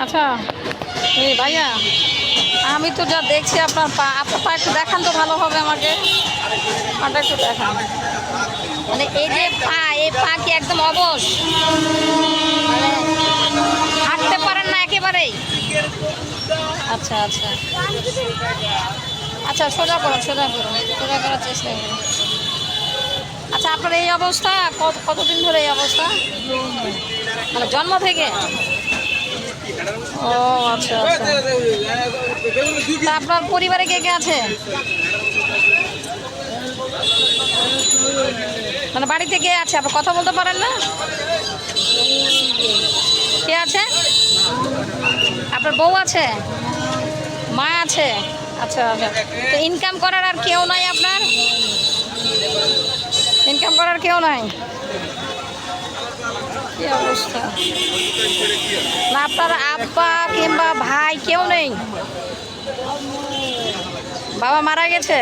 আচ্ছা এই ভাইয়া, আমি তো যা দেখছি আপনার পা একটু দেখান তো ভালো হবে আমাকে। পাটা একটু দেখান। মানে এই যে এই পা কি একদম অবশ, মানে হাঁটতে পারেন না একেবারেই? আচ্ছা আচ্ছা আচ্ছা, সোজা করুন, সোজা করুন, সোজা করার চেষ্টা করুন। আচ্ছা, আপনার এই অবস্থা কতদিন ধরে এই অবস্থা? মানে জন্ম থেকে? ও আচ্ছা আচ্ছা। তা আপনার পরিবারে কে কে আছে? মানে বাড়িতে কে আছে? আপনি কথা বলতে পারেন না? কে আছে? আপনার বউ আছে, মা আছে? আচ্ছা আচ্ছা। তো ইনকাম করার আর কেউ নাই আপনার? ইনকাম করার কেউ নাই? কি অবস্থা! না আপনার আব্বা কিংবা ভাই কেউ নেই? বাবা মারা গেছে?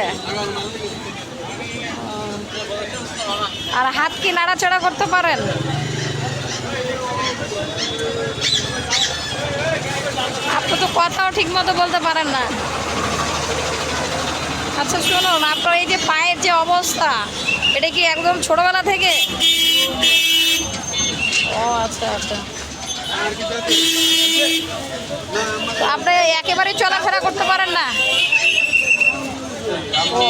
আর হাত কি নাড়াচাড়া করতে পারেন? আপনি তো কথাও ঠিক মতো বলতে পারেন না। আচ্ছা শুনুন, আপনার এই যে পায়ের যে অবস্থা, এটা কি একদম ছোটবেলা থেকে? ও আচ্ছা আচ্ছা। তো আপনি একেবারেই চলাফেরা করতে পারেন না? ও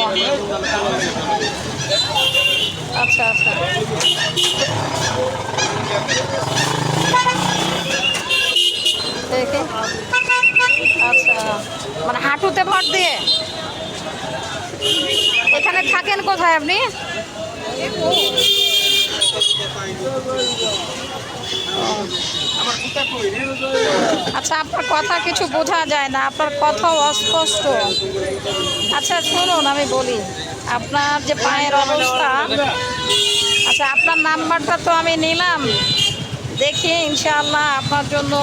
আচ্ছা আচ্ছা। দেখে আচ্ছা, মানে হাঁটুতে ভর দিয়ে? এখানে থাকেন কোথায় আপনি? আচ্ছা, আপনার কথা কিছু বোঝা যায় না, আপনার কথাও অস্পষ্ট। আচ্ছা শুনুন, আমি বলি, আপনার যে পায়ের অবস্থা, আচ্ছা আপনার নাম্বারটা তো আমি নিলাম, দেখি ইনশাআল্লাহ আপনার জন্য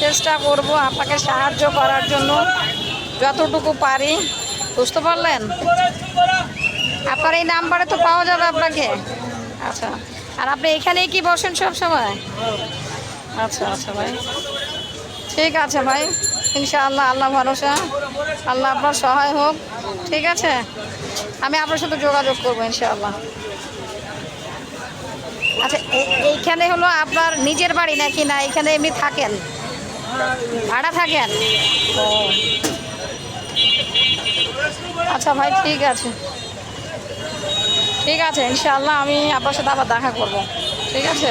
চেষ্টা করব, আপনাকে সাহায্য করার জন্য যতটুকু পারি। বুঝতে পারলেন? আপনার এই নাম্বারে তো পাওয়া যাবে আপনাকে। আচ্ছা, আর আপনি এখানেই কি বসেন সব সময়? আচ্ছা আচ্ছা ভাই, ঠিক আছে ভাই, ইনশাআল্লাহ, আল্লাহ ভরসা, আল্লাহ আপনার সহায় হোক। ঠিক আছে, আমি আপনার সাথে যোগাযোগ করবো ইনশাআল্লাহ। আচ্ছা, এইখানে হলো আপনার নিজের বাড়ি নাকি না এখানে এমনি থাকেন, ভাড়া থাকেন? ও আচ্ছা ভাই, ঠিক আছে, ঠিক আছে, ইনশাআল্লাহ আমি আপনার সাথে আবার দেখা করব। ঠিক আছে।